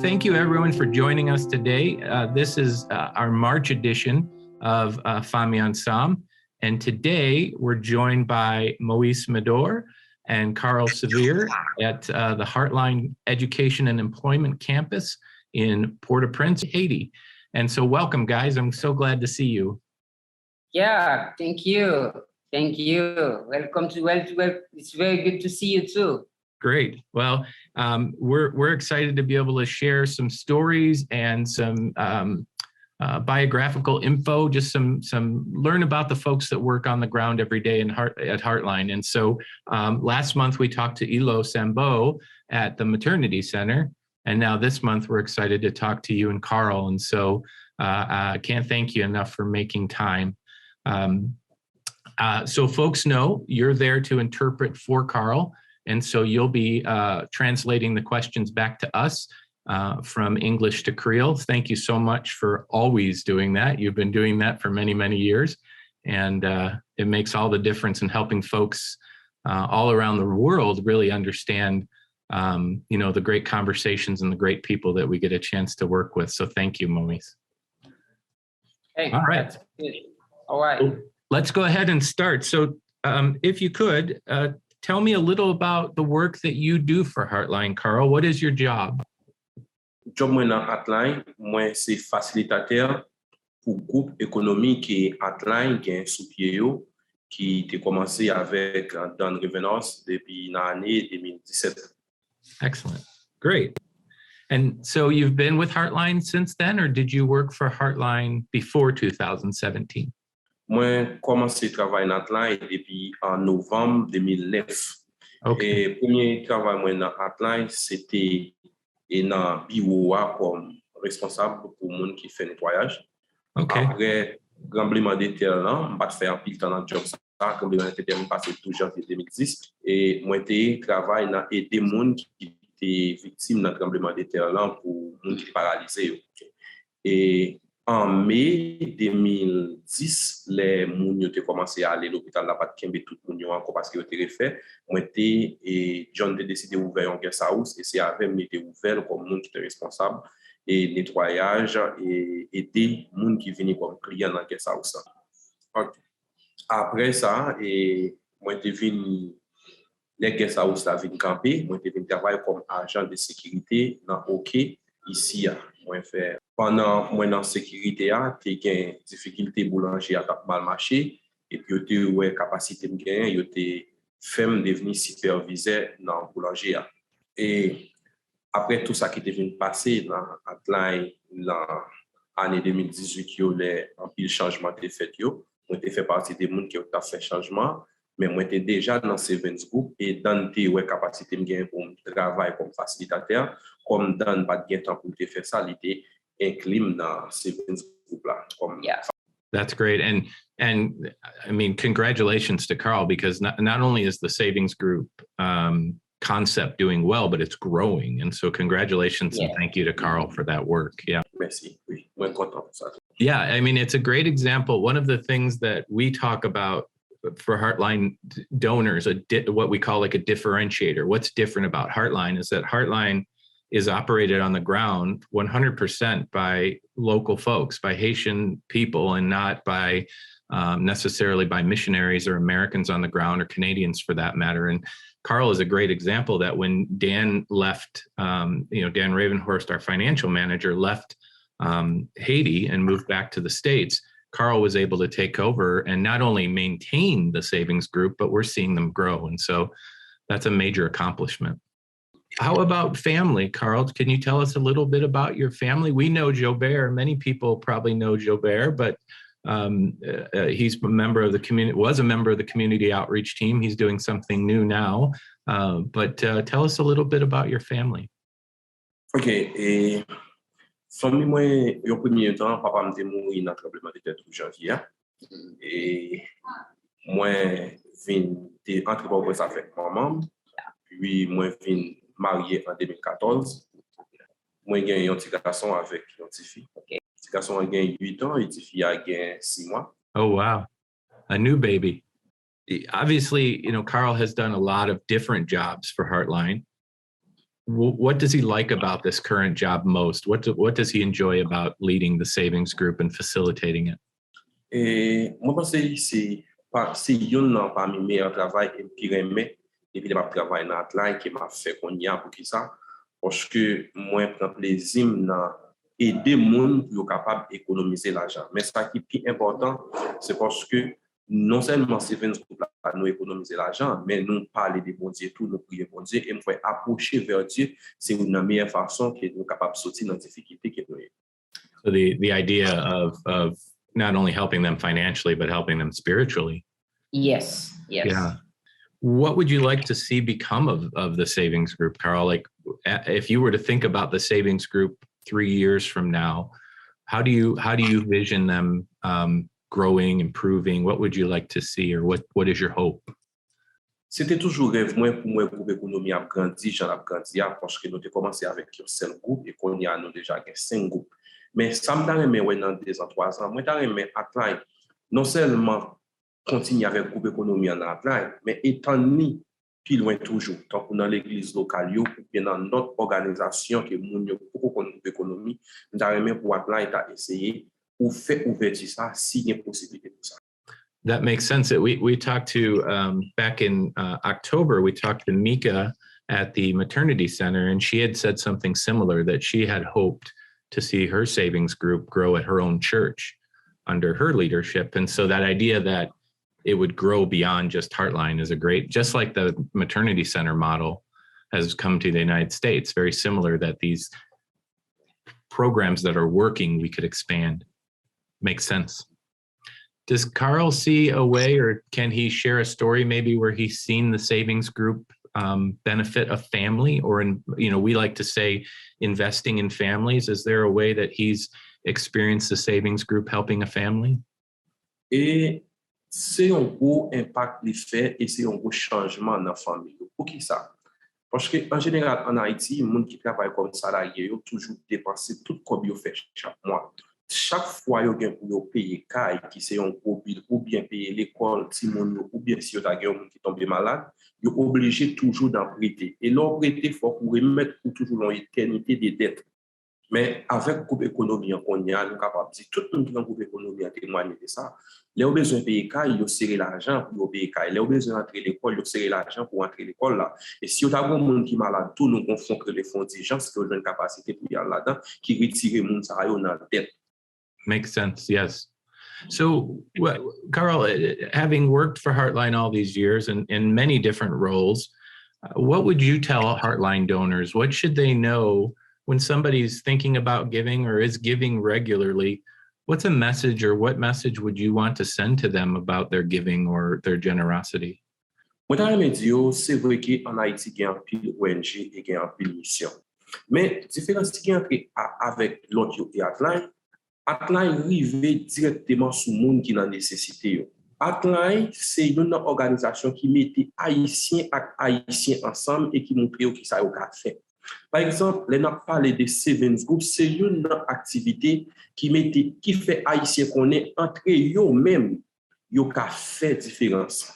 thank you everyone for joining us today. This is our March edition of Fanmi Ansanm. And today we're joined by Moise Medor and Carl Severe at the Heartline Education and Employment Campus in Port-au-Prince, Haiti. And so welcome, guys. I'm so glad to see you. Yeah, thank you. Thank you. Welcome to It's very good to see you too. Great. Well, we're excited to be able to share some stories and some biographical info, just some learn about the folks that work on the ground every day at Heartline. And so last month we talked to Ilo Sambo at the Maternity Center, and now this month we're excited to talk to you and Carl. And so I can't thank you enough for making time. So folks know you're there to interpret for Carl. And so you'll be translating the questions back to us from English to Creole. Thank you so much for always doing that. You've been doing that for many, many years. And it makes all the difference in helping folks all around the world really understand, the great conversations and the great people that we get a chance to work with. So thank you, Moise. Hey, all right. All right. So let's go ahead and start. So if you could, tell me a little about the work that you do for Heartline, Carl. What is your job? Job moi dans Heartline, moi c'est facilitateur pour groupe économique et Heartline qui est sous pied yo qui a commencé avec Dan Revenance depuis l'année 2017. Excellent. Great. And so you've been with Heartline since then, or did you work for Heartline before 2017? Moi commencé travailler dans Heartline depuis en novembre 2009. Okay. Et premier travail moi dans Heartline c'était dans bureau comme responsable pour monde qui fait nettoyage. Okay. Après tremblement de terre là, on va faire un pile temps dans job ça, tremblement de terre passé tout janvier 2010 et moi été travail dans aider monde qui étaient victimes d'un tremblement de terre là pour monde qui paralysé. Et en mai 2010, les moun yo te commencé à aller à l'hôpital là pas de kembe tout moun yo encore parce que yo te refait. Moi té et John te décidé ouvrir un guest house et c'est avec moi te ouvert comme moun qui était responsable et nettoyage et aider moun qui venait comme client dans guest house. Okay. Après ça et moi te venu les guest house là vinn camper, moi te vinn travailler comme agent de sécurité dans OK ici moi fait pendant moi dans sécurité a tu gain difficulté boulanger à mal marché et puis tu ouais capacité me gain yo te fait me devenir superviseur dans boulanger et après tout ça qui est venu passer dans Heartline dans année 2018 yo les en pile changement te fait yo moi te fait partie des monde qui ont fait changement mais moi j'étais déjà dans Savings Group et dans tes ouais capacité me gain pour travailler comme facilitateur comme dans pas de temps pour te faire ça l'été inclus dans Savings Group là comme yeah. That's great. And I mean, congratulations to Carl, because not only is the Savings Group concept doing well, but it's growing. And so congratulations and thank you to Carl for that work. Yeah. Merci. Oui, moi content pour ça. Yeah, I mean, it's a great example. One of the things that we talk about for Heartline donors, what we call like a differentiator. What's different about Heartline is that Heartline is operated on the ground 100% by local folks, by Haitian people, and not by necessarily by missionaries or Americans on the ground or Canadians for that matter. And Carl is a great example that when Dan left, Dan Ravenhorst, our financial manager, left Haiti and moved back to the States, Carl was able to take over and not only maintain the savings group, but we're seeing them grow. And so that's a major accomplishment. How about family, Carl? Can you tell us a little bit about your family? We know Jobert. Many people probably know Jobert, but he's a member of the community, was a member of the community outreach team. He's doing something new now. But tell us a little bit about your family. Okay. Famille moi au premier temps papa m'était mort dans le tremblement de terre tout janvier et moi vinn entre pour ça avec maman puis moi vinn marié en 2014 moi j'ai un petit garçon avec une petite fille. Okay. Petit garçon a 8 ans et petite fille a 6 mois. Oh wow. A new baby. Obviously, Carl has done a lot of different jobs for Heartline. What does he like about this current job most? What does he enjoy about leading the savings group and facilitating it? Et moi, pense que c'est yon nan parmi meilleur travail et qui remet depuis que je travaille dans Heartline qui m'a fait qu'on y a pour qui ça parce que moi prends plaisir dans aider moun pour capable d'économiser l'argent. Mais ça qui est plus important, c'est parce que non seulement Savings Group là, nous économiser l'argent, mais nous parler de bon Dieu, tout nous prier bon Dieu et nous faire approcher vers Dieu, c'est une meilleure façon que nous capable de sortir dans la difficulté que nous. So the idea of not only helping them financially, but helping them spiritually. Yes. Yeah. What would you like to see become of the savings group, Carl? Like if you were to think about the savings group 3 years from now, how do you vision them growing, improving? What would you like to see, or what is your hope? C'était toujours rêve moi pour moi groupe économie a grandi, j'en a grandi parce que nous avons commencé avec un seul groupe et qu'on y a nous déjà 5 groupes. Mais ça me donne mais dans 2 ans, 3 ans, moi j'aimerais Heartline non seulement continuer avec groupe économie en Heartline, mais étant ni plus loin toujours, tant que dans l'église locale ou bien dans notre organisation que moun yo pour groupe économie, j'aimerais pour Heartline ta essayer ou faire ouverture ça si il y a possibilité pour ça. That makes sense. We talked to back in October, we talked to Mika at the maternity center, and she had said something similar, that she had hoped to see her savings group grow at her own church under her leadership. And so that idea that it would grow beyond just Heartline is a great, just like the maternity center model has come to the United States, very similar, that these programs that are working, we could expand. Makes sense. Does Carl see a way, or can he share a story maybe where he's seen the savings group benefit a family, or we like to say investing in families? Is there a way that he's experienced the savings group helping a family? Et c'est un gros impact l'effet et c'est un gros changement dans la famille. Pour qui ça? Parce qu'en général, en Haïti, les gens qui travaillent comme salariés ont toujours dépensé tout comme ils font chaque mois. Chaque fois, ils ont payé caille, qui c'est un gros bill, ou bien payer l'école, ou bien si ils ont quelqu'un qui tombe malade, ils sont obligés toujours d'en prêter. Et leur prêter, il faut remettre pour toujours dans l'éternité des dettes. Mais avec le groupe économie, on y a, nous capable de dire, tout le monde qui est dans le groupe économie a témoigné de ça. Les ont besoin de payer caille, ils ont serré l'argent pour payer caille. Les ont besoin d'entrer à l'école, ils ont serré l'argent pour entrer à l'école là. Et si vous avez un monde qui est malade, tout nous confond que les fonds d'urgence, qui ont une capacité pour y aller là-dedans, qui retire le monde ça dans la dette. Makes sense, yes. So, Carl, having worked for Heartline all these years and in many different roles, what would you tell Heartline donors? What should they know when somebody's thinking about giving or is giving regularly? What's a message, or what message would you want to send to them about their giving or their generosity? Moi, dans les médias, c'est vrai qu'en Haïti, il y a un pile ONG et il y a un pile mission. Mais la différence qui est avec l'autre Heartline, Heartline arrive directement sur le monde qui est dans la nécessité. Heartline, c'est une organisation qui mettait Haïtiens et Haïtiens ensemble et qui montre qui ça a fait. Par exemple, les n'a parlé de Savings Group, c'est une activité qui fait Haïtiens qu'on est entre eux-mêmes, yo ka fait différence.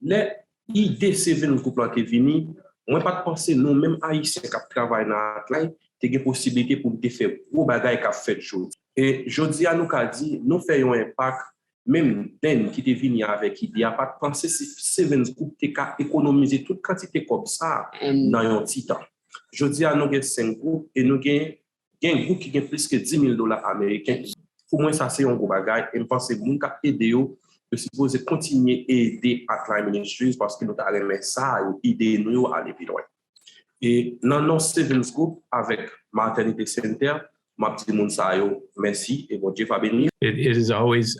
L'idée Savings Group là qui est venue, moi pas penser nous-mêmes Haïtiens qui travaillent dans Heartline, t'as une possibilité pour te faire gros bagaille qui fait chose. Et je dis à nous qu'a dit, nous faisons un impact, même Dan qui est venu avec l'idée, à pas penser si Savings Group t'as économiser toute quantité comme ça dans un petit temps. Je dis à nous qu'il y a 5 groupes et nous avons un groupe qui a plus que $10,000 américains. Pour moi, ça c'est un gros bagage. Et je pense que nous avons aidé de supposer continuer à aider Heartline Ministries parce que nous avons aimé ça et aider nous à aller plus loin. Et dans nos Savings Group avec Maternity Center, merci et bon Dieu va bénir. It is always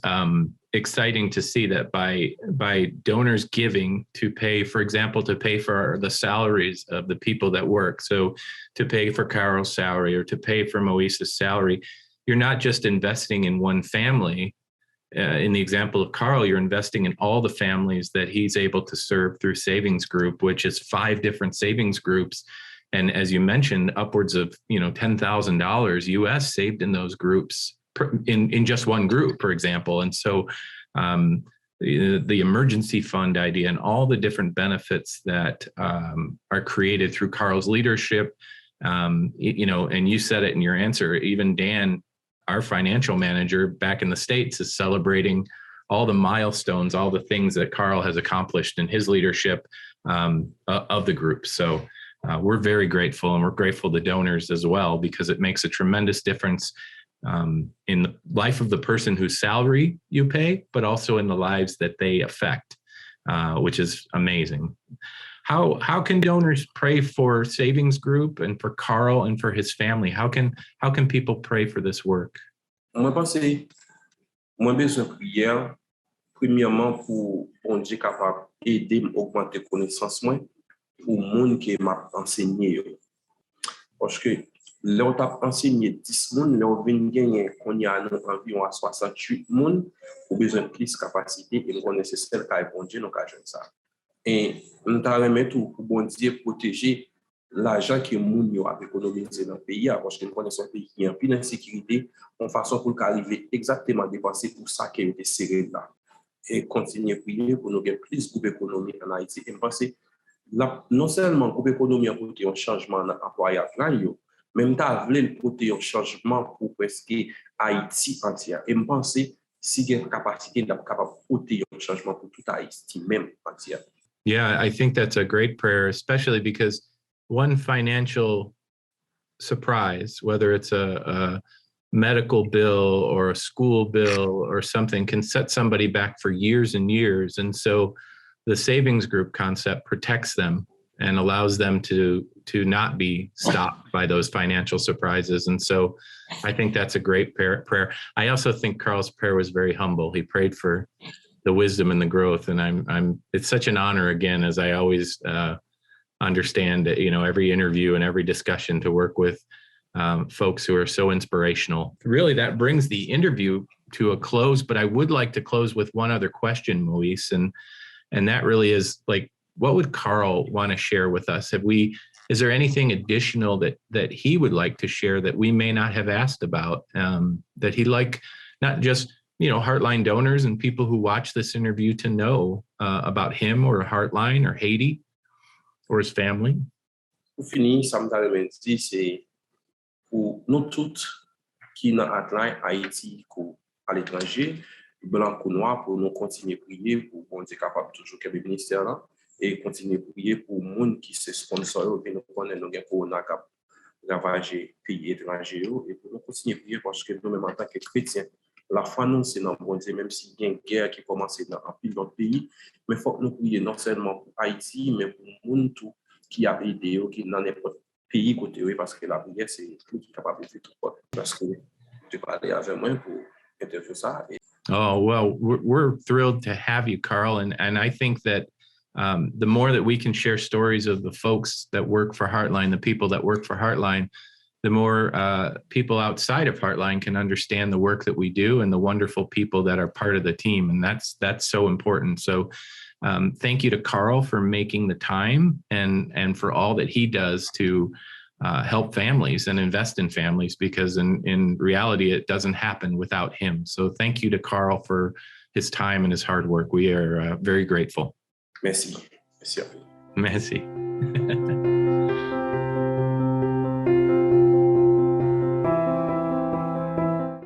exciting to see that by donors giving to pay, for example, to pay for the salaries of the people that work. So to pay for Carol's salary or to pay for Moise's salary, you're not just investing in one family. In the example of Carl, you're investing in all the families that he's able to serve through Savings Group, which is 5 different savings groups. And as you mentioned, upwards of $10,000 US saved in those groups in just one group, for example. And so the emergency fund idea and all the different benefits that are created through Carl's leadership. And you said it in your answer, even Dan, our financial manager back in the States, is celebrating all the milestones, all the things that Carl has accomplished in his leadership of the group. So we're very grateful, and we're grateful to donors as well, because it makes a tremendous difference in the life of the person whose salary you pay, but also in the lives that they affect, which is amazing. How can donors pray for Savings Group and for Carl and for his family? How can people pray for this work? Moi, pense, moi, besoin de prière, premièrement, pour bon Dieu capable d'aider à augmenter la connaissance, moi, pour le monde qui m'a enseigné. Parce que là, on a enseigné 10 personnes, là, on vient gagner, on y a environ 68 personnes, pour besoin de plus de capacité, et on est nécessaire qu'à bon Dieu, nous avons ça. Et nous avons tout pour bon Dieu protéger l'argent que moun yo a économisé dans le pays, parce que nous connaissons un pays qui est en pleine insécurité, en façon pour arriver exactement à dépenser pour ça qui a été serré là. Et continuer à prier pour nous gagner plus de groupe économique en Haïti. Et je pense que non seulement le groupe économique a porté un changement dans l'employage, même temps voulu porter un changement pour presque Haïti entière. Et je pense que si il y a une capacité de porter un changement pour tout Haïti même entière. Yeah, I think that's a great prayer, especially because one financial surprise, whether it's a medical bill or a school bill or something, can set somebody back for years and years. And so the Savings Group concept protects them and allows them to not be stopped by those financial surprises. And so I think that's a great prayer. I also think Carl's prayer was very humble. He prayed for the wisdom and the growth. And it's such an honor, again, as I always understand that, every interview and every discussion, to work with folks who are so inspirational. Really, that brings the interview to a close, but I would like to close with one other question, Moise, and that really is, like, what would Carl want to share with us? Is there anything additional that he would like to share that we may not have asked about, that he'd like, not just Heartline donors and people who watch this interview to know about him or Heartline or Haiti or his family? Pour finir, ça me dit, c'est pour nous tous qui dans Heartline, Haïti, à l'étranger, blanc ou noir, pour nous continuer à prier, pour qu'on soit capable toujours qu'il y ait le ministère là, et continuer à prier pour les gens qui se sponsorent, et nous connaissons nous corona qui a ravagé pays étrangers, et pour nous continuer à prier parce que nous-mêmes en tant que chrétiens, la foi, nous, c'est dans le bon Dieu, même s'il y a une guerre qui commence dans un pile d'autres pays, mais il faut que nous prions non seulement pour Haïti, mais pour le monde tout qui a aidé, qui dans n'importe pays côté, parce que la prière, c'est tout qui est capable de faire tout. Parce que tu parlais avec moi pour interviewer ça. Oh, well, we're thrilled to have you, Carl. And I think that the more that we can share stories of the folks that work for Heartline, the people that work for Heartline, the more people outside of Heartline can understand the work that we do and the wonderful people that are part of the team. And that's so important. So thank you to Carl for making the time and for all that he does to help families and invest in families, because in reality, it doesn't happen without him. So thank you to Carl for his time and his hard work. We are very grateful. Merci. Merci.